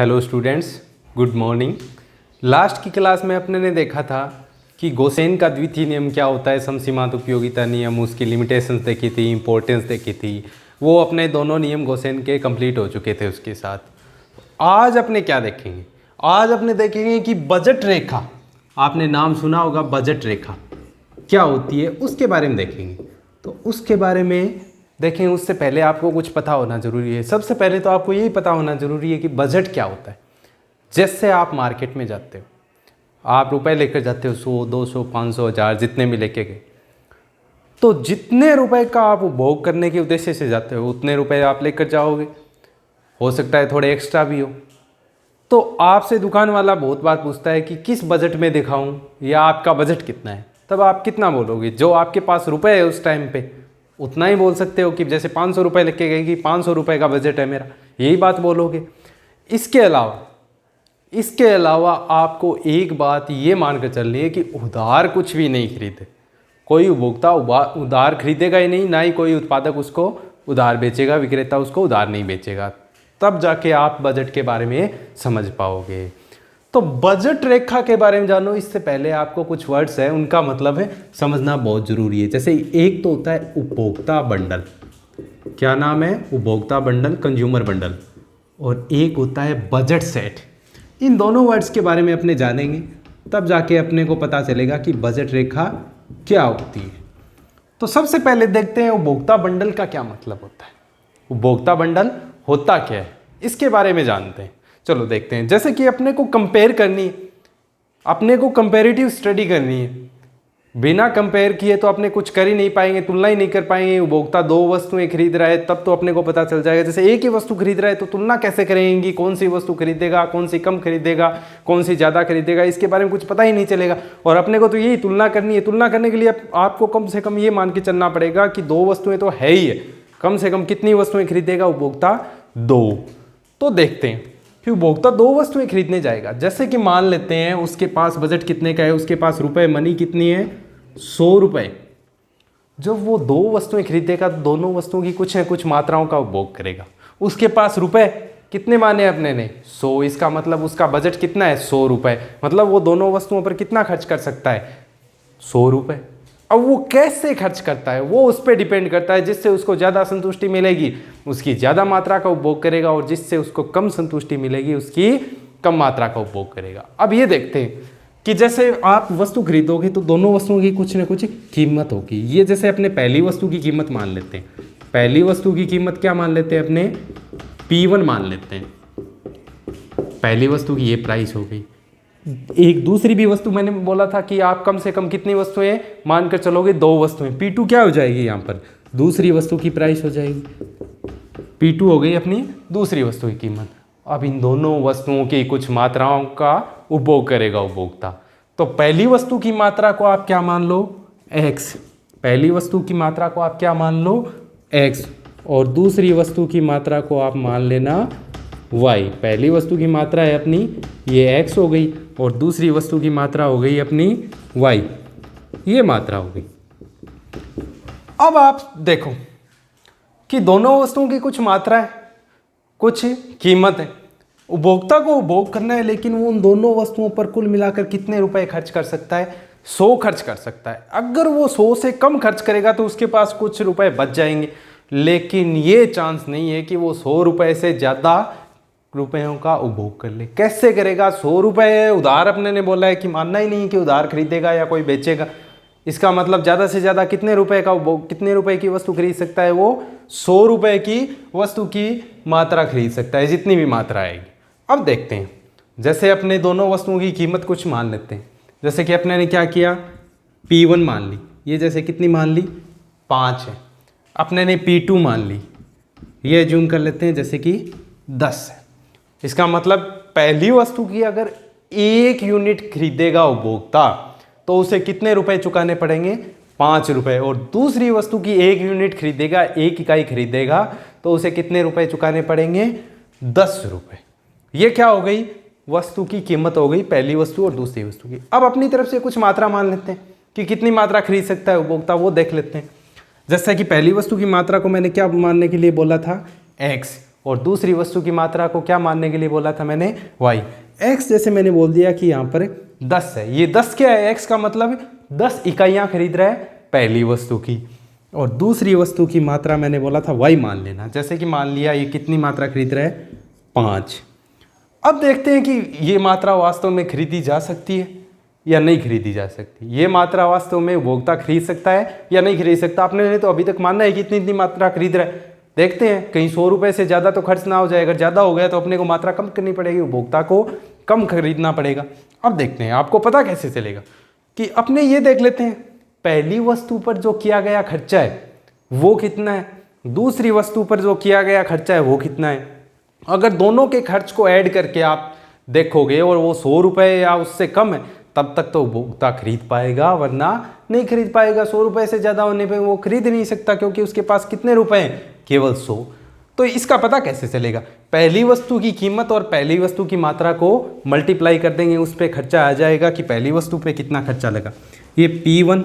Hello students, good morning. Last की class में अपने ने देखा था कि गोसेन का द्वितीय नियम क्या होता है, समसीमांत उपयोगिता नियम, उसकी लिमिटेशंस देखी थी, इंपॉर्टेंस देखी थी। वो अपने दोनों नियम गोसेन के कंप्लीट हो चुके थे उसके साथ। आज अपने क्या देखेंगे? आज अपने देखेंगे कि बजट रेखा, आपने नाम सुना होगा बजट रेखा क्या होती है, उसके बारे में देखेंगे। तो उसके बारे में देखें उससे पहले आपको कुछ पता होना ज़रूरी है। सबसे पहले तो आपको यही पता होना ज़रूरी है कि बजट क्या होता है। जैसे आप मार्केट में जाते हो, आप रुपए लेकर जाते हो 100, 200, 500, 1000 जितने भी लेके गए, तो जितने रुपए का आप उपभोग करने के उद्देश्य से जाते हो उतने रुपए आप लेकर जाओगे। हो सकता है थोड़े एक्स्ट्रा भी हो। तो आपसे दुकान वाला बहुत बार पूछता है कि किस बजट में दिखाऊं या आपका बजट कितना है। तब आप कितना बोलोगे? जो आपके पास रुपए है उस टाइम पे उतना ही बोल सकते हो कि जैसे 500 रुपये लेके गए कि 500 रुपये का बजट है मेरा, यही बात बोलोगे। इसके अलावा आपको एक बात ये मानकर चलनी है कि उधार कुछ भी नहीं खरीदे। कोई उपभोक्ता उधार खरीदेगा ही नहीं, ना ही कोई उत्पादक उसको उधार बेचेगा, विक्रेता उसको उधार नहीं बेचेगा। तब जाके आप बजट के बारे में समझ पाओगे। तो बजट रेखा के बारे में जानो, इससे पहले आपको कुछ वर्ड्स है उनका मतलब है समझना बहुत ज़रूरी है। जैसे एक तो होता है उपभोक्ता बंडल, क्या नाम है? उपभोक्ता बंडल, कंज्यूमर बंडल। और एक होता है बजट सेट। इन दोनों वर्ड्स के बारे में अपने जानेंगे, तब जाके अपने को पता चलेगा कि बजट रेखा क्या होती है। तो सबसे पहले देखते हैं उपभोक्ता बंडल का क्या मतलब होता है। उपभोक्ता बंडल होता क्या है, इसके बारे में जानते हैं। चलो देखते हैं। जैसे कि अपने को कंपेयर करनी है, अपने को कंपेरेटिव स्टडी करनी है। बिना कंपेयर किए तो अपने कुछ कर ही नहीं पाएंगे, तुलना ही नहीं कर पाएंगे। उपभोक्ता दो वस्तुएं खरीद रहा है तब तो अपने को पता चल जाएगा। जैसे एक ही वस्तु खरीद रहा है तो तुलना कैसे करेंगे, कौन सी वस्तु खरीदेगा, कौन सी कम खरीदेगा, कौन सी ज़्यादा खरीदेगा, इसके बारे में कुछ पता ही नहीं चलेगा। और अपने को तो यही तुलना करनी है। तुलना करने के लिए आपको कम से कम ये मान के चलना पड़ेगा कि दो वस्तुएं तो है ही है। कम से कम कितनी वस्तुएं खरीदेगा उपभोक्ता? दो। तो देखते हैं कि उपभोक्ता दो वस्तुएं खरीदने जाएगा। जैसे कि मान लेते हैं उसके पास बजट कितने का है, उसके पास रुपए मनी कितनी है? 100 रुपये। जब वो दो वस्तुएं खरीदेगा तो दोनों वस्तुओं की कुछ न कुछ मात्राओं का उपभोग करेगा। उसके पास रुपए कितने माने अपने ने? 100। इसका मतलब उसका बजट कितना है? 100 रुपये। मतलब वो दोनों वस्तुओं पर कितना खर्च कर सकता है? 100 रुपये। अब वो कैसे खर्च करता है वो उस पर डिपेंड करता है। जिससे उसको ज़्यादा संतुष्टि मिलेगी उसकी ज़्यादा मात्रा का उपभोग करेगा, और जिससे उसको कम संतुष्टि मिलेगी उसकी कम मात्रा का उपभोग करेगा। अब ये देखते हैं कि जैसे आप वस्तु खरीदोगे तो दोनों वस्तुओं की कुछ न कुछ कीमत होगी। ये जैसे अपने पहली वस्तु की कीमत मान लेते हैं। पहली वस्तु की कीमत क्या मान लेते हैं अपने? P1 मान लेते हैं। पहली वस्तु की ये प्राइस हो गई। एक दूसरी भी वस्तु मैंने बोला था कि आप कम से कम कितनी वस्तुएं मानकर चलोगे? दो वस्तुएं। P2 क्या हो जाएगी? यहाँ पर दूसरी वस्तु की प्राइस हो जाएगी। P2 हो गई अपनी दूसरी वस्तु की कीमत। अब इन दोनों वस्तुओं की कुछ मात्राओं का उपभोग करेगा उपभोक्ता। तो पहली वस्तु की मात्रा को आप क्या मान लो? X। पहली वस्तु की मात्रा को आप क्या मान लो? X। और दूसरी वस्तु की मात्रा को आप मान लेना Y। पहली वस्तु की मात्रा है अपनी ये X हो गई, और दूसरी वस्तु की मात्रा हो गई अपनी Y। ये मात्रा हो गई। अब आप देखो कि दोनों वस्तुओं की कुछ मात्रा है, कुछ कीमत है। उपभोक्ता को उपभोग करना है, लेकिन वो उन दोनों वस्तुओं पर कुल मिलाकर कितने रुपए खर्च कर सकता है? 100 खर्च कर सकता है। अगर वो 100 से कम खर्च करेगा तो उसके पास कुछ रुपए बच जाएंगे, लेकिन ये चांस नहीं है कि वो 100 रुपए से ज़्यादा रुपयों का उपभोग कर ले। कैसे करेगा? 100 रुपये उधार अपने ने बोला है कि मानना ही नहीं कि उधार खरीदेगा या कोई बेचेगा। इसका मतलब ज़्यादा से ज़्यादा कितने रुपए का उपभोग, कितने रुपए की वस्तु खरीद सकता है? वो 100 रुपये की वस्तु की मात्रा खरीद सकता है, जितनी भी मात्रा आएगी। अब देखते हैं। जैसे अपने दोनों वस्तुओं की कीमत कुछ मान लेते हैं। जैसे कि अपने ने क्या किया? P1 मान ली। ये जैसे कितनी मान ली? 5 है। अपने ने P2 मान ली। ये अज्यूम कर लेते हैं जैसे कि 10 है। इसका मतलब पहली वस्तु की अगर 1 यूनिट खरीदेगा उपभोक्ता तो उसे कितने रुपए चुकाने पड़ेंगे? 5 रुपये। और दूसरी वस्तु की 1 यूनिट खरीदेगा, 1 इकाई खरीदेगा, तो उसे कितने रुपए चुकाने पड़ेंगे? 10 रुपये। ये क्या हो गई? वस्तु की कीमत हो गई, पहली वस्तु और दूसरी वस्तु की। अब अपनी तरफ से कुछ मात्रा मान लेते हैं कि कितनी मात्रा खरीद सकता है उपभोक्ता, वो देख लेते हैं। जैसे कि पहली वस्तु की मात्रा को मैंने क्या मानने के लिए बोला था? X। और दूसरी वस्तु की मात्रा को क्या मानने के लिए बोला था मैंने, y। x जैसे मैंने बोल दिया कि यहाँ पर 10 है, ये 10 क्या है, x का मतलब 10 इकाइयाँ खरीद रहा है पहली वस्तु की, और दूसरी वस्तु की मात्रा मैंने बोला था y मान लेना। जैसे कि मान लिया ये कितनी मात्रा खरीद रहा है, 5। अब देखते हैं कि ये मात्रा वास्तव में खरीदी जा सकती है या नहीं खरीदी जा सकती। ये मात्रा वास्तव में उपभोक्ता खरीद सकता है या नहीं खरीद सकता। आपने तो अभी तक मानना है कि इतनी इतनी मात्रा खरीद रहा है। देखते हैं कहीं 100 रुपये से ज़्यादा तो खर्च ना हो जाए। अगर ज़्यादा हो गया तो अपने को मात्रा कम करनी पड़ेगी, उपभोक्ता को कम खरीदना पड़ेगा। अब देखते हैं आपको पता कैसे चलेगा कि अपने ये देख लेते हैं पहली वस्तु पर जो किया गया खर्चा है वो कितना है, दूसरी वस्तु पर जो किया गया खर्चा है वो कितना है। अगर दोनों के खर्च को ऐड करके आप देखोगे और वो 100 रुपये या उससे कम है तब तक तो उपभोक्ता खरीद पाएगा, वरना नहीं खरीद पाएगा। 100 रुपये से ज़्यादा होने पे वो खरीद नहीं सकता क्योंकि उसके पास कितने रुपए हैं, केवल 100। तो इसका पता कैसे चलेगा, पहली वस्तु की कीमत और पहली वस्तु की मात्रा को मल्टीप्लाई कर देंगे, उस पर खर्चा आ जाएगा कि पहली वस्तु पे कितना खर्चा लगा। ये P1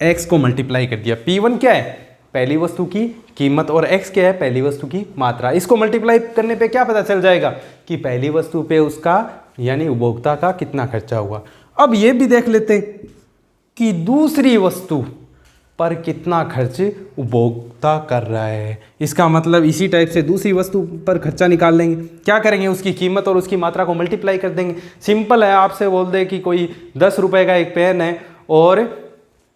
x को मल्टीप्लाई कर दिया। P1 क्या है, पहली वस्तु की कीमत, और x क्या है, पहली वस्तु की मात्रा। इसको मल्टीप्लाई करने पे क्या पता चल जाएगा कि पहली वस्तु पे उसका यानी उपभोक्ता का कितना खर्चा हुआ। अब ये भी देख लेते हैं कि दूसरी वस्तु पर कितना खर्च उपभोक्ता कर रहा है। इसका मतलब इसी टाइप से दूसरी वस्तु पर खर्चा निकाल लेंगे। क्या करेंगे, उसकी कीमत और उसकी मात्रा को मल्टीप्लाई कर देंगे। सिंपल है, आपसे बोल दे कि कोई 10 रुपये का एक पेन है और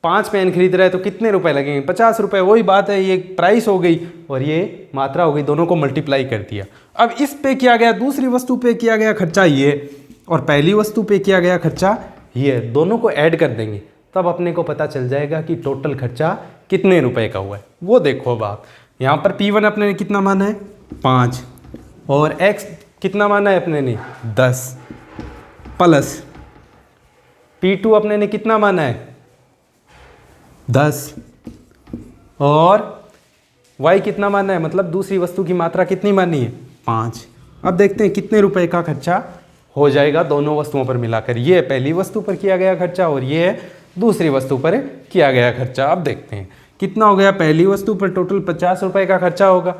5 पेन खरीद रहा है तो कितने रुपए लगेंगे, 50 रुपये। वही बात है, ये प्राइस हो गई और ये मात्रा हो गई, दोनों को मल्टीप्लाई कर दिया। अब इस पे किया गया, दूसरी वस्तु पे किया गया खर्चा ये और पहली वस्तु पे किया गया खर्चा ये, दोनों को ऐड कर देंगे तब अपने को पता चल जाएगा कि टोटल खर्चा कितने रुपए का हुआ है। वो देखो अब आप यहाँ पर P1 अपने ने कितना माना है, 5, और x कितना माना है अपने ने, 10, प्लस P2 अपने ने कितना माना है, 10, और y कितना माना है, मतलब दूसरी वस्तु की मात्रा कितनी मानी है, 5। अब देखते हैं कितने रुपए का खर्चा हो जाएगा दोनों वस्तुओं पर मिलाकर। ये है पहली वस्तु पर किया गया खर्चा और ये है दूसरी वस्तु पर किया गया खर्चा। अब देखते हैं कितना हो गया, पहली वस्तु पर टोटल 50 रुपए का खर्चा होगा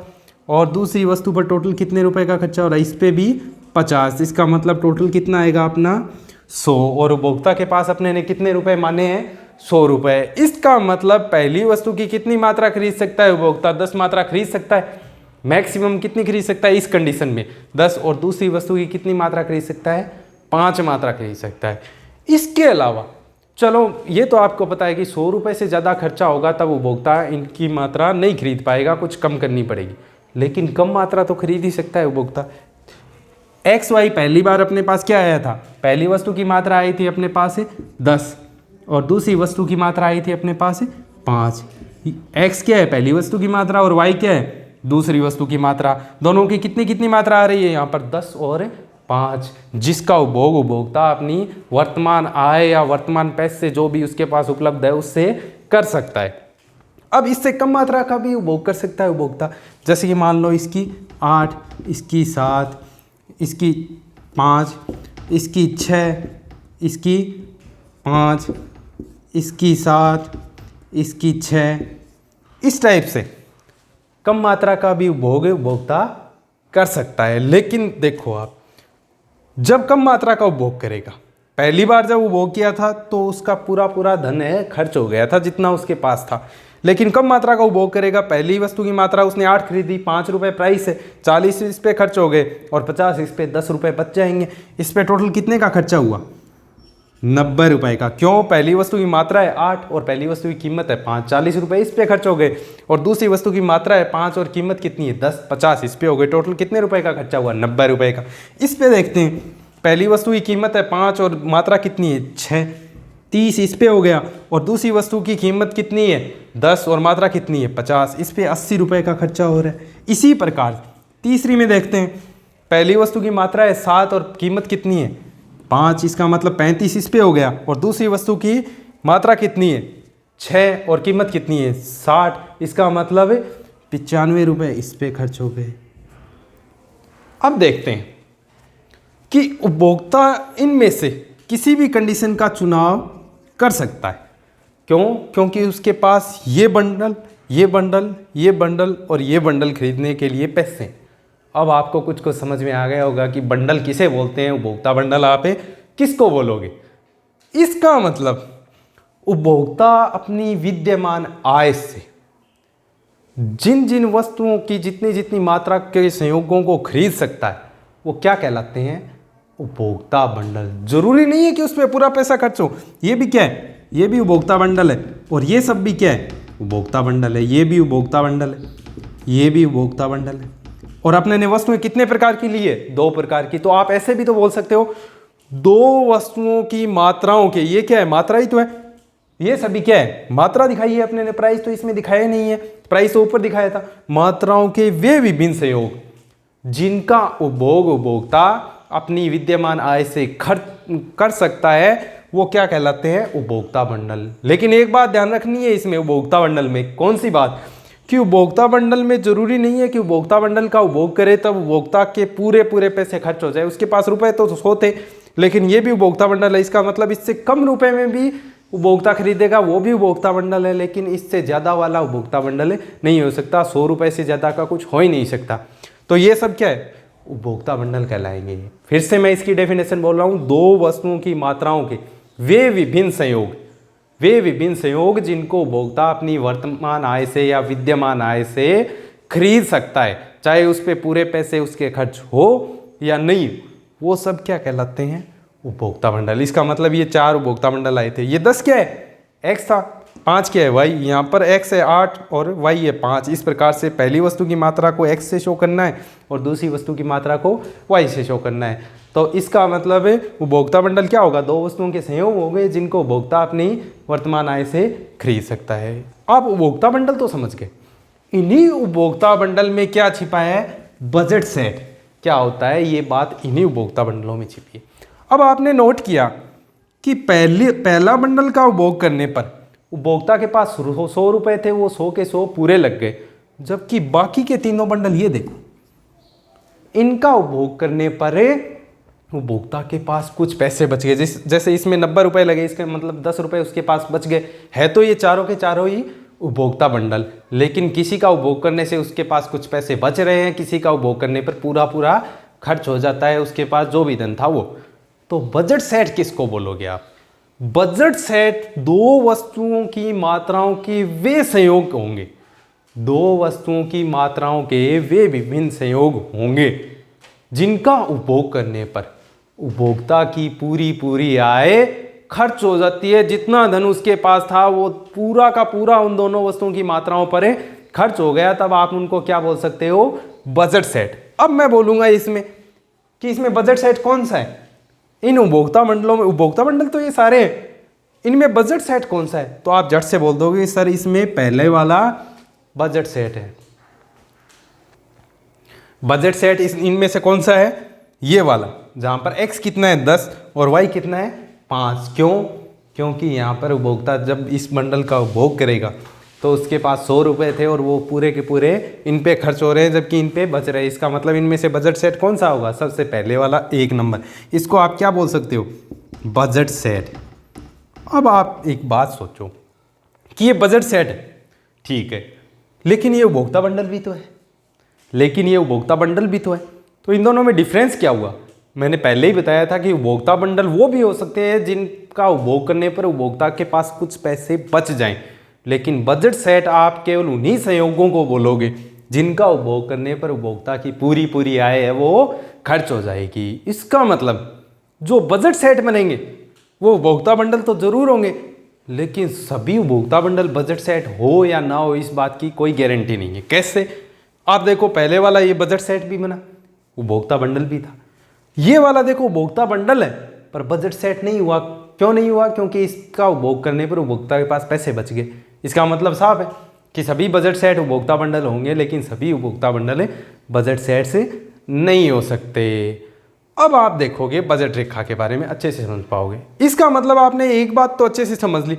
और दूसरी वस्तु पर टोटल कितने रुपए का खर्चा हो रहा है, इस पे भी 50। इसका मतलब टोटल कितना आएगा अपना 100, और उपभोक्ता के पास अपने ने कितने रुपए माने हैं, 100 रुपये। इसका मतलब पहली वस्तु की कितनी मात्रा खरीद सकता है उपभोक्ता, 10 मात्रा खरीद सकता है। मैक्सिमम कितनी खरीद सकता है इस कंडीशन में, 10, और दूसरी वस्तु की कितनी मात्रा खरीद सकता है, 5 मात्रा खरीद सकता है। इसके अलावा चलो ये तो आपको पता है कि 100 रुपये से ज़्यादा खर्चा होगा तब उपभोक्ता इनकी मात्रा नहीं खरीद पाएगा, कुछ कम करनी पड़ेगी। लेकिन कम मात्रा तो खरीद ही सकता है उपभोक्ता। XY पहली बार अपने पास क्या आया था, पहली वस्तु की मात्रा आई थी अपने पास 10 और दूसरी वस्तु की मात्रा आई थी अपने पास 5। X क्या है, पहली वस्तु की मात्रा, और Y क्या है, दूसरी वस्तु की मात्रा। दोनों की कितनी कितनी मात्रा आ रही है यहाँ पर, 10 और 5, जिसका उपभोग उपभोक्ता अपनी वर्तमान आय या वर्तमान पैसे जो भी उसके पास उपलब्ध है उससे कर सकता है। अब इससे कम मात्रा का भी उपभोग कर सकता है उपभोक्ता। जैसे कि मान लो इसकी 8, इसकी 7, इसकी 5, इसकी 6, इसकी 5, इसकी 7, इसकी 6, इस टाइप से कम मात्रा का भी उपभोग उपभोक्ता कर सकता है। लेकिन देखो आप, जब कम मात्रा का उपभोग करेगा, पहली बार जब उपभोग किया था तो उसका पूरा धन है खर्च हो गया था जितना उसके पास था। लेकिन कम मात्रा का उपभोग करेगा, पहली वस्तु की मात्रा उसने 8 खरीदी, 5 रुपये प्राइस है, 40 इस पे खर्च हो गए और 50 इस पे, 10 रुपये बच जाएंगे। इस पे टोटल कितने का खर्चा हुआ, 90 रुपये का। क्यों, पहली वस्तु की मात्रा है 8 और पहली वस्तु की कीमत है 5, 40 रुपये इस पे खर्च हो गए, और दूसरी वस्तु की मात्रा है 5 और कीमत कितनी है 10, 50 इस पे हो गए। टोटल कितने रुपए का खर्चा हुआ, 90 रुपये का। इस पे देखते हैं, पहली वस्तु की कीमत है 5 और मात्रा कितनी है 6, 30 इस पे हो गया, और दूसरी वस्तु की कीमत कितनी है 10 और मात्रा कितनी है 50, इस पे 80 रुपये का खर्चा हो रहा है। इसी प्रकार तीसरी में देखते हैं, पहली वस्तु की मात्रा है 7 और कीमत कितनी है 5, इसका मतलब 35 इस पे हो गया, और दूसरी वस्तु की मात्रा कितनी है 6 और कीमत कितनी है 60, इसका मतलब 95 रुपये इस पे खर्च हो गए। अब देखते हैं कि उपभोक्ता इनमें से किसी भी कंडीशन का चुनाव कर सकता है। क्यों, क्योंकि उसके पास ये बंडल, ये बंडल, ये बंडल और ये बंडल खरीदने के लिए पैसे हैं। अब आपको कुछ समझ में आ गया होगा कि बंडल किसे बोलते हैं, उपभोक्ता बंडल आप किसको बोलोगे। इसका मतलब उपभोक्ता अपनी विद्यमान आय से जिन जिन वस्तुओं की जितनी जितनी मात्रा के संयोगों को खरीद सकता है वो क्या कहलाते हैं, उपभोक्ता बंडल। जरूरी नहीं है कि उसमें पूरा पैसा खर्च हो, ये भी क्या है, ये भी उपभोक्ता बंडल है, और ये सब भी क्या है, उपभोक्ता बंडल है, ये भी उपभोक्ता बंडल है, ये भी उपभोक्ता बंडल है। और अपने ने वस्तुएं कितने प्रकार की ली है, 2 प्रकार की। तो आप ऐसे भी तो बोल सकते हो 2 वस्तुओं की मात्राओं के, ये क्या है, मात्रा ही तो है, ये सभी क्या है, मात्रा दिखाई है अपने ने, प्राइस तो इसमें दिखाया नहीं है, प्राइस तो ऊपर दिखाया था। मात्राओं के वे विभिन्न संयोग जिनका उपभोग उपभोक्ता अपनी विद्यमान आय से खर्च कर सकता है वो क्या कहलाते हैं, उपभोक्ता बंडल। लेकिन एक बात ध्यान रखनी है इसमें, उपभोक्ता बंडल में कौन सी बात, कि उपभोक्ता बंडल में जरूरी नहीं है कि उपभोक्ता बंडल का उपभोग करे तब उपभोक्ता के पूरे पूरे पैसे खर्च हो जाए। उसके पास रुपए तो 100 थे, लेकिन ये भी उपभोक्ता बंडल है। इसका मतलब इससे कम रुपए में भी उपभोक्ता खरीदेगा, वो भी उपभोक्ता बंडल है, लेकिन इससे ज़्यादा वाला उपभोक्ता बंडल नहीं हो सकता। 100 रुपये से ज़्यादा का कुछ हो ही नहीं सकता। तो ये सब क्या है, उपभोक्ता बंडल कहलाएंगे। फिर से मैं इसकी डेफिनेशन बोल रहा हूँ, 2 वस्तुओं की मात्राओं के वे विभिन्न संयोग, वे विभिन्न संयोग जिनको उपभोक्ता अपनी वर्तमान आय से या विद्यमान आय से खरीद सकता है, चाहे उस पर पूरे पैसे उसके खर्च हो या नहीं, वो सब क्या कहलाते हैं, उपभोक्ता बंडल। इसका मतलब ये 4 उपभोक्ता बंडल आए थे। ये 10 क्या है, एक्स था, 5 क्या है, वाई। यहाँ पर एक्स है 8 और वाई है 5। इस प्रकार से पहली वस्तु की मात्रा को एक्स से शो करना है और दूसरी वस्तु की मात्रा को वाई से शो करना है। तो इसका मतलब है उपभोक्ता बंडल क्या होगा, 2 वस्तुओं के संयोग हो गए जिनको उपभोक्ता अपनी वर्तमान आय से खरीद सकता है। आप उपभोक्ता बंडल तो समझ गए। इन्हीं उपभोक्ता बंडल में क्या छिपा है, बजट सेट क्या होता है, ये बात इन्हीं उपभोक्ता बंडलों में छिपी है। अब आपने नोट किया कि पहला बंडल का उपभोग करने पर उपभोक्ता के पास 100 रुपए थे, वो 100 के 100 पूरे लग गए, जबकि बाकी के तीनों बंडल ये देखो, इनका उपभोग करने पर उपभोक्ता के पास कुछ पैसे बच गए। जैसे इसमें 90 रुपए लगे, इसका मतलब 10 रुपए उसके पास बच गए। है तो ये चारों के चारों ही उपभोक्ता बंडल, लेकिन किसी का उपभोग करने से उसके पास कुछ पैसे बच रहे हैं, किसी का उपभोग करने पर पूरा पूरा खर्च हो जाता है उसके पास जो भी धन था वो। तो बजट सेट किसको बोलोगे आप, बजट सेट 2 वस्तुओं की मात्राओं के वे संयोग होंगे, 2 वस्तुओं की मात्राओं के वे विभिन्न संयोग होंगे जिनका उपभोग करने पर उपभोक्ता की पूरी आय खर्च हो जाती है। जितना धन उसके पास था वो पूरा का पूरा उन दोनों वस्तुओं की मात्राओं पर खर्च हो गया, तब आप उनको क्या बोल सकते हो, बजट सेट। अब मैं बोलूंगा इसमें कि इसमें बजट सेट कौन सा है, इन उपभोक्ता मंडलों में, उपभोक्ता मंडल तो ये सारे हैं, इनमें बजट सेट कौन सा है, तो आप झट से बोल दोगे सर इसमें पहले वाला बजट सेट है। बजट सेट इनमें से कौन सा है, ये वाला, जहां पर x कितना है 10 और y कितना है 5। क्यों, क्योंकि यहां पर उपभोक्ता जब इस बंडल का उपभोग करेगा तो उसके पास 100 रुपए थे और वो पूरे के पूरे इन पे खर्च हो रहे हैं, जबकि इन पे बच रहे हैं। इसका मतलब इनमें से बजट सेट कौन सा होगा, सबसे पहले वाला 1 नंबर। इसको आप क्या बोल सकते हो, बजट सेट। अब आप एक बात सोचो कि ये बजट सेट है, ठीक है, लेकिन ये उपभोक्ता बंडल भी तो है, लेकिन ये उपभोक्ता बंडल भी तो है। तो इन दोनों में डिफरेंस क्या हुआ, मैंने पहले ही बताया था कि उपभोक्ता बंडल वो भी हो सकते हैं जिनका उपभोग करने पर उपभोक्ता के पास कुछ पैसे बच जाएं, लेकिन बजट सेट आप केवल उन्हीं संयोगों को बोलोगे जिनका उपभोग करने पर उपभोक्ता की पूरी आय है वो खर्च हो जाएगी। इसका मतलब जो बजट सेट बनेंगे वो उपभोक्ता बंडल तो जरूर होंगे, लेकिन सभी उपभोक्ता बंडल बजट सेट हो या ना हो इस बात की कोई गारंटी नहीं है। कैसे, आप देखो पहले वाला ये बजट सेट भी बना, उपभोक्ता बंडल भी था। ये वाला देखो उपभोक्ता बंडल है पर बजट सेट नहीं हुआ। क्यों नहीं हुआ, क्योंकि इसका उपभोग करने पर उपभोक्ता के पास पैसे बच गए। इसका मतलब साफ है कि सभी बजट सेट उपभोक्ता बंडल होंगे, लेकिन सभी उपभोक्ता बंडल बजट सेट से नहीं हो सकते। अब आप देखोगे बजट रेखा के बारे में अच्छे से समझ पाओगे। इसका मतलब आपने एक बात तो अच्छे से समझ ली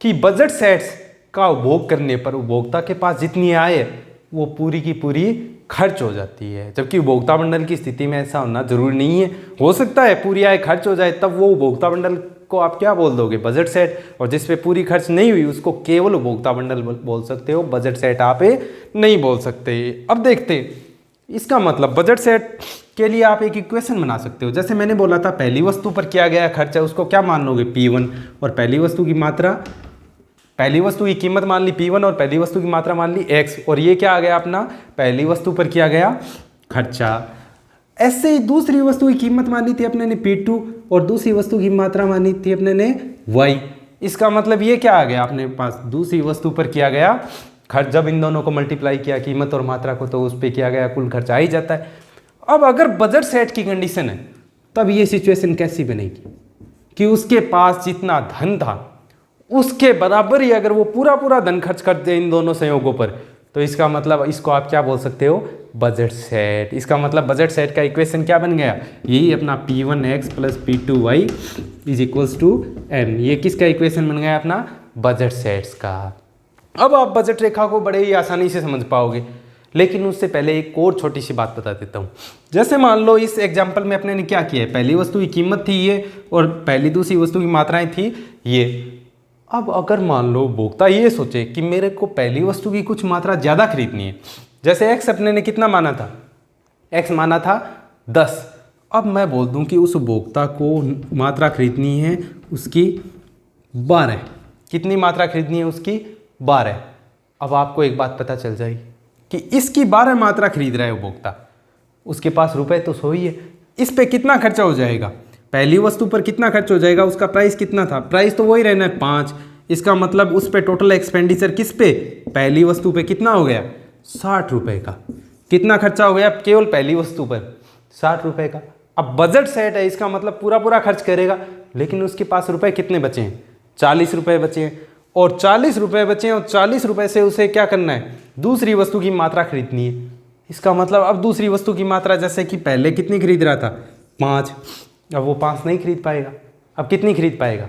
कि बजट सेट्स का उपभोग करने पर उपभोक्ता के पास जितनी आय है वो पूरी की पूरी खर्च हो जाती है, जबकि उपभोक्ता बंडल की स्थिति में ऐसा होना जरूरी नहीं है। हो सकता है पूरी आय खर्च हो जाए, तब वो उपभोक्ता बंडल को आप क्या बोल दोगे, बजट सेट, और जिस पे पूरी खर्च नहीं हुई उसको केवल उपभोक्ता बंडल बोल सकते हो, बजट सेट आप नहीं बोल सकते। अब देखते इसका मतलब बजट सेट के लिए आप एक इक्वेशन बना सकते हो। जैसे मैंने बोला था पहली वस्तु पर किया गया खर्च है उसको क्या मान लोगे P1, और पहली वस्तु की मात्रा, पहली वस्तु की कीमत मान ली P1 और पहली वस्तु की मात्रा मान ली X, और ये क्या आ गया अपना पहली वस्तु पर किया गया खर्चा। ऐसे ही दूसरी वस्तु की कीमत मानी थी अपने ने P2 और दूसरी वस्तु की मात्रा मानी थी अपने ने Y। इसका मतलब ये क्या आ गया अपने पास दूसरी वस्तु पर किया गया खर्च। जब इन दोनों को मल्टीप्लाई किया कीमत और मात्रा को, तो उस पर किया गया कुल खर्च आ ही जाता है। अब अगर बजट सेट की कंडीशन है तब ये सिचुएशन कैसी बनेगी कि उसके पास जितना धन था उसके बराबर ही अगर वो पूरा पूरा धन खर्च कर दे इन दोनों संयोगों पर, तो इसका मतलब इसको आप क्या बोल सकते हो, बजट सेट। इसका मतलब बजट सेट का इक्वेशन क्या बन गया, यही अपना P1x plus P2y is equals to m। ये किसका इक्वेशन बन गया अपना बजट सेट्स का। अब आप बजट रेखा को बड़े ही आसानी से समझ पाओगे, लेकिन उससे पहले एक और छोटी सी बात बता देता हूँ। जैसे मान लो इस एग्जाम्पल में अपने ने क्या किया है, पहली वस्तु की कीमत थी ये और पहली दूसरी वस्तु की मात्राएं थी ये। अब अगर मान लो उपभोक्ता ये सोचे कि मेरे को पहली वस्तु की कुछ मात्रा ज़्यादा खरीदनी है, जैसे x अपने ने कितना माना था, x माना था 10। अब मैं बोल दूं कि उस उपभोक्ता को मात्रा खरीदनी है उसकी 12। कितनी मात्रा खरीदनी है उसकी 12। अब आपको एक बात पता चल जाएगी कि इसकी 12 मात्रा खरीद रहा है उपभोक्ता, उसके पास रुपए तो 100 ही है। इस पे कितना खर्चा हो जाएगा, पहली वस्तु पर कितना खर्च हो जाएगा, उसका प्राइस कितना था, प्राइस तो वही रहना है 5। इसका मतलब उस पे टोटल एक्सपेंडिचर किस पे, पहली वस्तु पे कितना हो गया 60 रुपए का। कितना खर्चा हो गया केवल पहली वस्तु पर 60 रुपए का। अब बजट सेट है, इसका मतलब पूरा पूरा खर्च करेगा, लेकिन उसके पास रुपए कितने बचे हैं, 40 रुपए बचे हैं। और 40 रुपए बचे हैं और 40 रुपए से उसे क्या करना है, दूसरी वस्तु की मात्रा खरीदनी है। इसका मतलब अब दूसरी वस्तु की मात्रा, जैसे कि पहले कितनी खरीद रहा था 5, अब वो 5 नहीं खरीद पाएगा। अब कितनी खरीद पाएगा,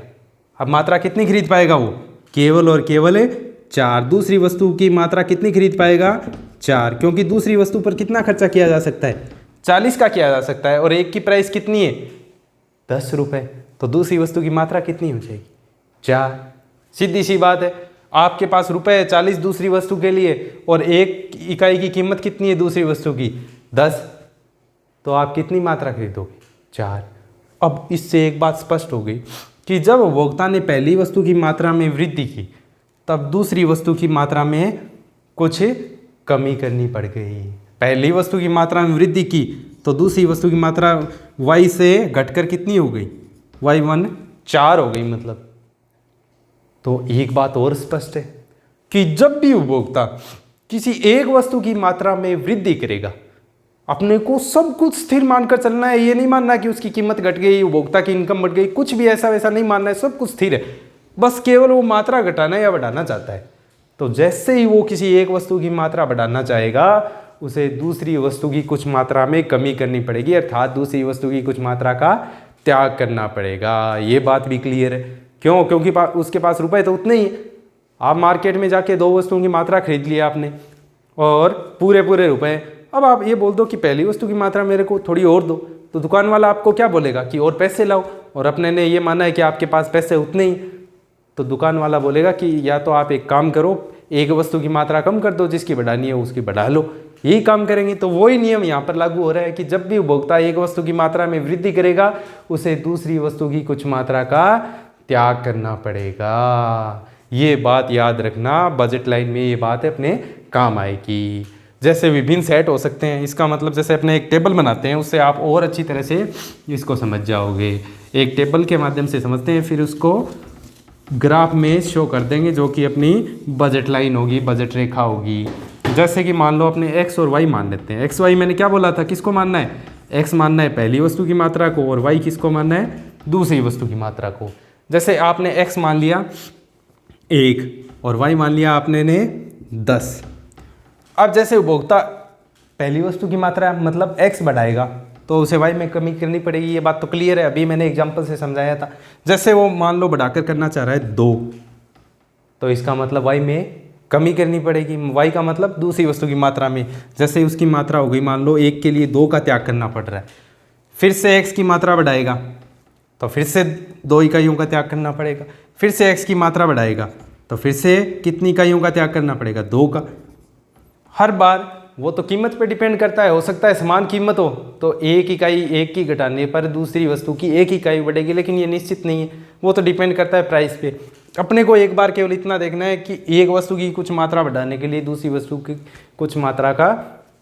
अब मात्रा कितनी खरीद पाएगा वो, केवल और केवल 4। दूसरी वस्तु की मात्रा कितनी खरीद पाएगा 4, क्योंकि दूसरी वस्तु पर कितना खर्चा किया जा सकता है 40 का किया जा सकता है, और एक की प्राइस कितनी है 10 रुपये। तो दूसरी वस्तु की मात्रा कितनी हो जाएगी 4। सीधी सी बात है, आपके पास रुपए 40 दूसरी वस्तु के लिए और एक इकाई की कीमत कितनी है दूसरी वस्तु की 10, तो आप कितनी मात्रा खरीदोगे 4। अब इससे एक बात स्पष्ट हो गई कि जब उपभोक्ता ने पहली वस्तु की मात्रा में वृद्धि की तब दूसरी वस्तु की मात्रा में कुछ कमी करनी पड़ गई। पहली वस्तु की मात्रा में वृद्धि की तो दूसरी वस्तु की मात्रा y से घटकर कितनी हो गई, y1 4 हो गई। मतलब तो एक बात और स्पष्ट है कि जब भी उपभोक्ता किसी एक वस्तु की मात्रा में वृद्धि करेगा, अपने को सब कुछ स्थिर मानकर चलना है। ये नहीं मानना कि उसकी कीमत घट गई, उपभोक्ता की इनकम बढ़ गई, कुछ भी ऐसा वैसा नहीं मानना है, सब कुछ स्थिर है। बस केवल वो मात्रा घटाना या बढ़ाना चाहता है। तो जैसे ही वो किसी एक वस्तु की मात्रा बढ़ाना चाहेगा, उसे दूसरी वस्तु की कुछ मात्रा में कमी करनी पड़ेगी, अर्थात दूसरी वस्तु की कुछ मात्रा का त्याग करना पड़ेगा। ये बात भी क्लियर है। क्यों, क्योंकि उसके पास रुपए तो उतने ही। आप मार्केट में जाके 2 वस्तुओं की मात्रा खरीद लिया आपने और पूरे रुपए। अब आप ये बोल दो कि पहली वस्तु की मात्रा मेरे को थोड़ी और दो, तो दुकान वाला आपको क्या बोलेगा कि और पैसे लाओ, और अपने ने ये माना है कि आपके पास पैसे उतने ही, तो दुकान वाला बोलेगा कि या तो आप एक काम करो, एक वस्तु की मात्रा कम कर दो, जिसकी बढ़ानी है उसकी बढ़ा लो। यही काम करेंगे। तो वही नियम यहाँ पर लागू हो रहा है कि जब भी उपभोक्ता एक वस्तु की मात्रा में वृद्धि करेगा, उसे दूसरी वस्तु की कुछ मात्रा का त्याग करना पड़ेगा। ये बात याद रखना, बजट लाइन में ये बात अपने काम आएगी। जैसे विभिन्न सेट हो सकते हैं, इसका मतलब जैसे अपने एक टेबल बनाते हैं, उससे आप और अच्छी तरह से इसको समझ जाओगे। एक टेबल के माध्यम से समझते हैं, फिर उसको ग्राफ में शो कर देंगे, जो कि अपनी बजट लाइन होगी, बजट रेखा होगी। जैसे कि मान लो अपने x और y मान लेते हैं। x y मैंने क्या बोला था, किसको मानना है, x मानना है पहली वस्तु की मात्रा को, और y किसको मानना है, दूसरी वस्तु की मात्रा को। जैसे आपने x मान लिया 1 और y मान लिया आपने ने 10। अब जैसे उपभोक्ता पहली वस्तु की मात्रा मतलब x बढ़ाएगा, तो उसे y में कमी करनी पड़ेगी। ये बात तो क्लियर है, अभी मैंने एग्जांपल से समझाया था। जैसे वो मान लो बढ़ाकर करना चाह रहा है 2, तो इसका मतलब y में कमी करनी पड़ेगी। y का मतलब दूसरी वस्तु की मात्रा में, जैसे उसकी मात्रा हो गई मान लो 1 के लिए 2 का त्याग करना पड़ रहा है, फिर से x की मात्रा बढ़ाएगा तो फिर से 2 इकाइयों का त्याग करना पड़ेगा, फिर से x की मात्रा बढ़ाएगा तो फिर से कितनी इकाइयों का त्याग करना पड़ेगा, 2 का। हर बार वो तो कीमत पे डिपेंड करता है। हो सकता है समान कीमत हो तो एक इकाई एक की घटाने पर दूसरी वस्तु की एक इकाई बढ़ेगी, लेकिन ये निश्चित नहीं है, वो तो डिपेंड करता है प्राइस पे। अपने को एक बार केवल इतना देखना है कि एक वस्तु की कुछ मात्रा बढ़ाने के लिए दूसरी वस्तु की कुछ मात्रा का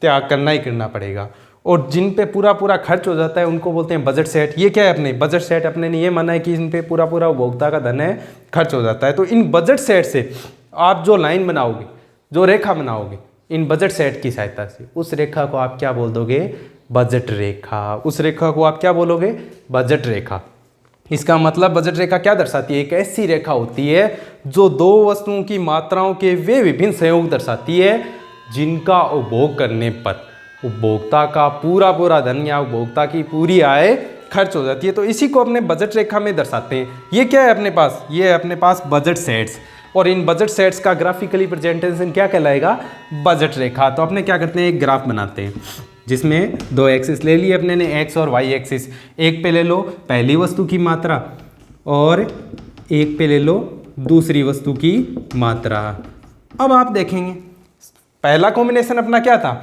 त्याग करना ही करना पड़ेगा। और जिन पे पूरा पूरा खर्च हो जाता है उनको बोलते हैं बजट सेट। ये क्या है अपने बजट सेट, अपने ने ये माना है कि इन पे पूरा पूरा उपभोक्ता का धन है खर्च हो जाता है। तो इन बजट सेट से आप जो लाइन बनाओगे, जो रेखा बनाओगे इन बजट सेट की सहायता से, उस रेखा को आप क्या बोल दोगे? बजट रेखा। उस रेखा को आप क्या बोलोगे? बजट रेखा। इसका मतलब बजट रेखा क्या दर्शाती है? एक ऐसी रेखा होती है जो दो वस्तुओं की मात्राओं के वे विभिन्न संयोग दर्शाती है जिनका उपभोग करने पर उपभोक्ता का पूरा पूरा धन या उपभोक्ता की पूरी आय खर्च हो जाती है। तो इसी को अपने बजट रेखा में दर्शाते हैं। ये क्या है अपने पास? ये है अपने पास बजट सेट्स, और इन बजट सेट्स का ग्राफिकली प्रेजेंटेशन क्या कहलाएगा? बजट रेखा। तो अपने क्या करते हैं? एक ग्राफ बनाते हैं जिसमें दो एक्सिस ले लिए अपने ने, एक्स और वाई एक्सिस। एक पे ले लो पहली वस्तु की मात्रा और एक पे ले लो दूसरी वस्तु की मात्रा। अब आप देखेंगे पहला कॉम्बिनेशन अपना क्या था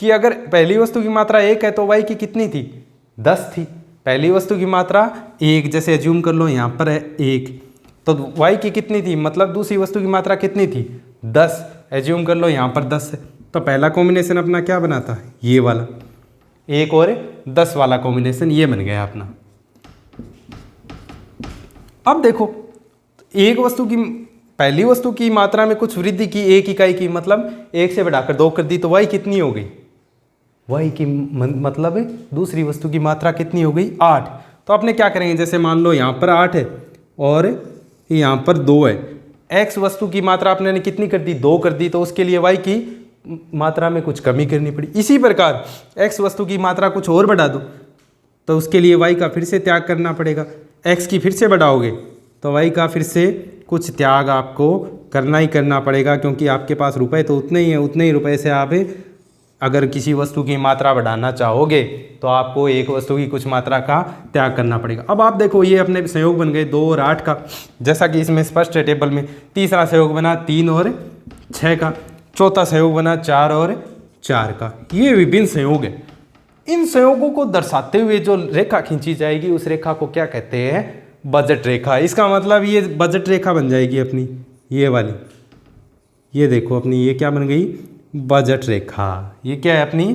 कि अगर पहली वस्तु की मात्रा 1 है तो वाई की कितनी थी? 10 थी। पहली वस्तु की मात्रा 1, जैसे एज्यूम कर लो यहाँ पर है 1, तो वाई की कितनी थी? मतलब दूसरी वस्तु की मात्रा कितनी थी? 10। एज्यूम कर लो यहाँ पर 10 है। तो पहला कॉम्बिनेशन अपना क्या बना था? ये वाला 1 और 10 वाला कॉम्बिनेशन ये बन गया अपना। अब देखो एक वस्तु की पहली वस्तु की मात्रा में कुछ वृद्धि की 1 इकाई की, मतलब 1 से बढ़ाकर 2 कर दी, तो वाई कितनी हो गई? वाई की मतलब दूसरी वस्तु की मात्रा कितनी हो गई? 8। तो अपने क्या करेंगे? जैसे मान लो यहाँ पर 8 है और यहाँ पर 2 है। एक्स वस्तु की मात्रा आपने ने कितनी कर दी? 2 कर दी, तो उसके लिए वाई की मात्रा में कुछ कमी करनी पड़ी। इसी प्रकार एक्स वस्तु की मात्रा कुछ और बढ़ा दो तो उसके लिए वाई का फिर से त्याग करना पड़ेगा। एक्स की फिर से बढ़ाओगे तो वाई का फिर से कुछ त्याग आपको करना ही करना पड़ेगा, क्योंकि आपके पास रुपए तो उतने ही हैं। उतने ही रुपए से आप अगर किसी वस्तु की मात्रा बढ़ाना चाहोगे तो आपको एक वस्तु की कुछ मात्रा का त्याग करना पड़ेगा। अब आप देखो ये अपने संयोग बन गए 2 और 8 का, जैसा कि इसमें स्पष्ट है टेबल में। तीसरा संयोग बना 3 और 6 का। चौथा संयोग बना 4 और 4 का। ये विभिन्न संयोग है। इन संयोगों को दर्शाते हुए जो रेखा खींची जाएगी उस रेखा को क्या कहते हैं? बजट रेखा। इसका मतलब ये बजट रेखा बन जाएगी अपनी ये वाली। ये देखो अपनी ये क्या बन गई? बजट रेखा। ये क्या है अपनी?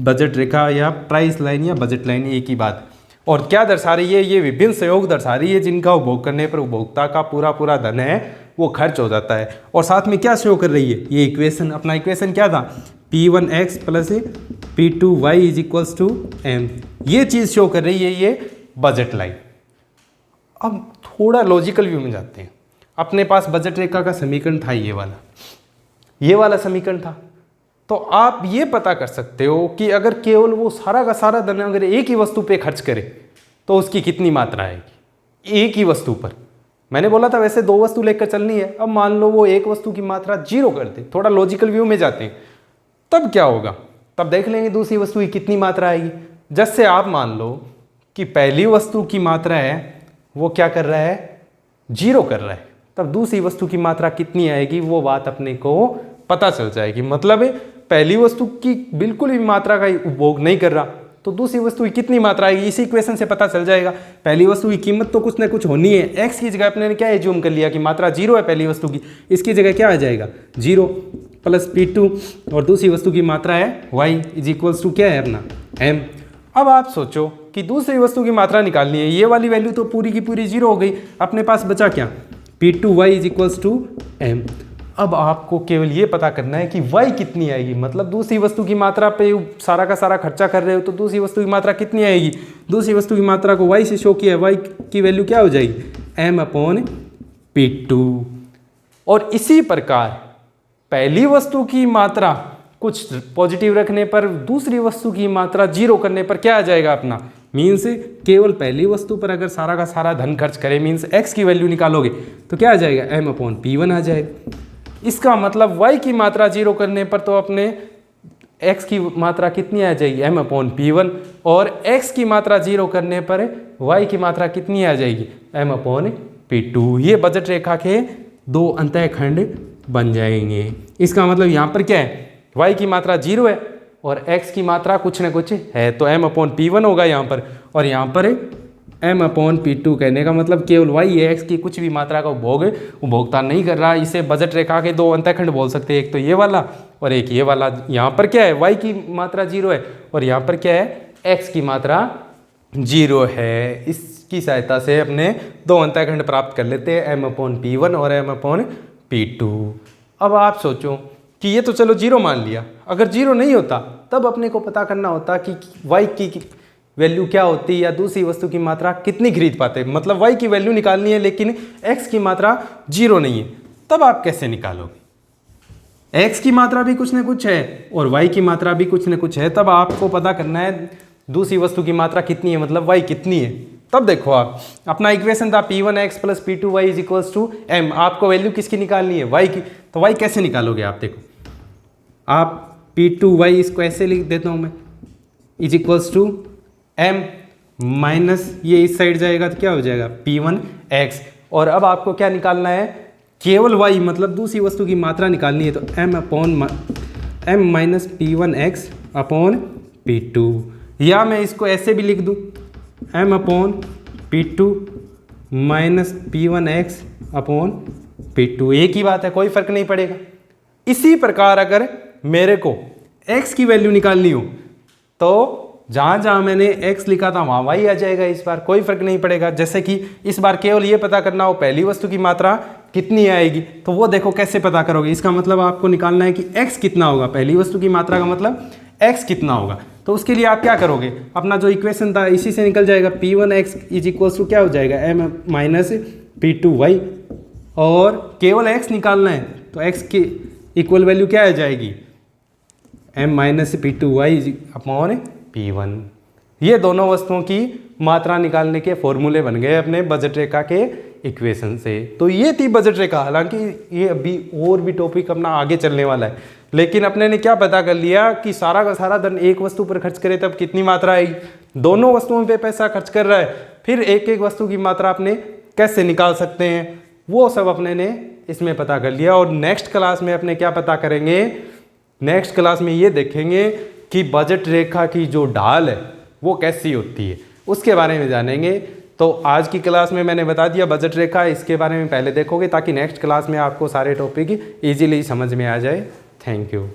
बजट रेखा या प्राइस लाइन या बजट लाइन, एक ही बात। और क्या दर्शा रही है? ये विभिन्न संयोग दर्शा रही है जिनका उपभोग करने पर उपभोक्ता का पूरा पूरा धन है वो खर्च हो जाता है। और साथ में क्या शो कर रही है? ये इक्वेशन, अपना इक्वेशन क्या था? P1x plus P2y is equals to m। ये चीज़ शो कर रही है ये बजट लाइन। अब थोड़ा लॉजिकल व्यू में जाते हैं। अपने पास बजट रेखा का समीकरण था ये वाला समीकरण था। तो आप ये पता कर सकते हो कि अगर केवल वो सारा का सारा धन अगर एक ही वस्तु पे खर्च करे तो उसकी कितनी मात्रा आएगी एक ही वस्तु पर। मैंने बोला था वैसे 2 वस्तु लेकर चलनी है। अब मान लो वो एक वस्तु की मात्रा 0 कर दे, थोड़ा लॉजिकल व्यू में जाते हैं, तब क्या होगा? तब देख लेंगे दूसरी वस्तु की कितनी मात्रा आएगी। जैसे आप मान लो कि पहली वस्तु की मात्रा है वो क्या कर रहा है? 0 कर रहा है, तब दूसरी वस्तु की मात्रा कितनी आएगी वो बात अपने को पता चल जाएगी। मतलब पहली वस्तु की बिल्कुल भी मात्रा का उपभोग नहीं कर रहा तो दूसरी वस्तु की कितनी मात्रा आएगी इसी इक्वेशन से पता चल जाएगा। पहली वस्तु की कीमत तो कुछ ना कुछ होनी है। एक्स की जगह अपने ने क्या एज्यूम कर लिया कि मात्रा 0 है पहली वस्तु की, इसकी जगह क्या आ जाएगा? 0 प्लस P2 और दूसरी वस्तु की मात्रा है y इज इक्वल्स टू क्या है अपना? m। अब आप सोचो कि दूसरी वस्तु की मात्रा निकालनी है। ये वाली वैल्यू तो पूरी की पूरी 0 हो गई। अपने पास बचा क्या? P2y is equals to m। अब आपको केवल ये पता करना है कि y कितनी आएगी। मतलब दूसरी वस्तु की मात्रा पे सारा का सारा खर्चा कर रहे हो तो दूसरी वस्तु की मात्रा कितनी आएगी? दूसरी वस्तु की मात्रा को y से शो किया, y की वैल्यू क्या हो जाएगी? m/P2। और इसी प्रकार पहली वस्तु की मात्रा कुछ पॉजिटिव रखने पर दूसरी वस्तु की मात्रा 0 करने पर क्या आ जाएगा अपना? मीन्स केवल पहली वस्तु पर अगर सारा का सारा धन खर्च करें, मीन्स x की वैल्यू निकालोगे तो क्या आ जाएगा? m/P1 आ जाएगा। इसका मतलब y की मात्रा 0 करने पर तो अपने x की मात्रा कितनी आ जाएगी? m/P1। और x की मात्रा 0 करने पर y की मात्रा कितनी आ जाएगी? m/P2। ये बजट रेखा के 2 अंतःखंड बन जाएंगे। इसका मतलब यहाँ पर क्या है? y की मात्रा 0 है और x की मात्रा कुछ ना कुछ है, तो m/p1 होगा यहाँ पर, और यहाँ पर m/p2 कहने का मतलब केवल y है, x की कुछ भी मात्रा का उपभोक्ता नहीं कर रहा। इसे बजट रेखा के दो अंतःखंड बोल सकते हैं, एक तो ये वाला और एक ये वाला। यहाँ पर क्या है, y की मात्रा 0 है और यहाँ पर क्या है, x की मात्रा 0 है। इसकी सहायता से अपने दो अंतःखंड प्राप्त कर लेते हैं, m/p1 और m/p2। अब आप सोचो कि ये तो चलो 0 मान लिया, अगर 0 नहीं होता तब अपने को पता करना होता कि y की वैल्यू क्या होती, या दूसरी वस्तु की मात्रा कितनी खरीद पाते, मतलब y की वैल्यू निकालनी है लेकिन x की मात्रा 0 नहीं है, तब आप कैसे निकालोगे। x की मात्रा भी कुछ न कुछ है और y की मात्रा भी कुछ न कुछ है, तब आपको पता करना है दूसरी वस्तु की मात्रा कितनी है, मतलब y कितनी है। तब देखो आप अपना इक्वेशन था p1x + p2y = m, आपको वैल्यू किसकी निकालनी है, y की। तो y कैसे निकालोगे आप, देखो आप p2y इसको ऐसे लिख देता हूँ मैं, = m माइनस ये इस साइड जाएगा तो क्या हो जाएगा p1x, और अब आपको क्या निकालना है, केवल y मतलब दूसरी वस्तु की मात्रा निकालनी है, तो m - p1x/p2, या मैं इसको ऐसे भी लिख दूँ m/p2 - p1x/p2, एक ही बात है, कोई फर्क नहीं पड़ेगा। इसी प्रकार अगर मेरे को x की वैल्यू निकालनी हो तो जहाँ जहाँ मैंने x लिखा था वहाँ y आ जाएगा, इस बार कोई फर्क नहीं पड़ेगा। जैसे कि इस बार केवल ये पता करना हो पहली वस्तु की मात्रा कितनी आएगी, तो वो देखो कैसे पता करोगे, इसका मतलब आपको निकालना है कि x कितना होगा, पहली वस्तु की मात्रा का मतलब x कितना होगा। तो उसके लिए आप क्या करोगे, अपना जो इक्वेशन था इसी से निकल जाएगा, p1x = क्या हो जाएगा m - p2y, और केवल x निकालना है तो x की इक्वल वैल्यू क्या आ जाएगी, m - p2y/p1। ये दोनों वस्तुओं की मात्रा निकालने के फॉर्मूले बन गए अपने बजट रेखा के इक्वेशन से। तो ये थी बजट रेखा, हालांकि ये अभी और भी टॉपिक अपना आगे चलने वाला है, लेकिन अपने ने क्या पता कर लिया कि सारा का सारा धन एक वस्तु पर खर्च करे तब कितनी मात्रा आएगी, दोनों वस्तुओं पे पैसा खर्च कर रहा है, फिर एक एक वस्तु की मात्रा अपने कैसे निकाल सकते हैं, वो सब अपने ने इसमें पता कर लिया। और नेक्स्ट क्लास में अपने क्या पता करेंगे, नेक्स्ट क्लास में ये देखेंगे कि बजट रेखा की जो ढाल है वो कैसी होती है, उसके बारे में जानेंगे। तो आज की क्लास में मैंने बता दिया बजट रेखा, इसके बारे में पहले देखोगे ताकि नेक्स्ट क्लास में आपको सारे टॉपिक इजीली समझ में आ जाए। Thank you.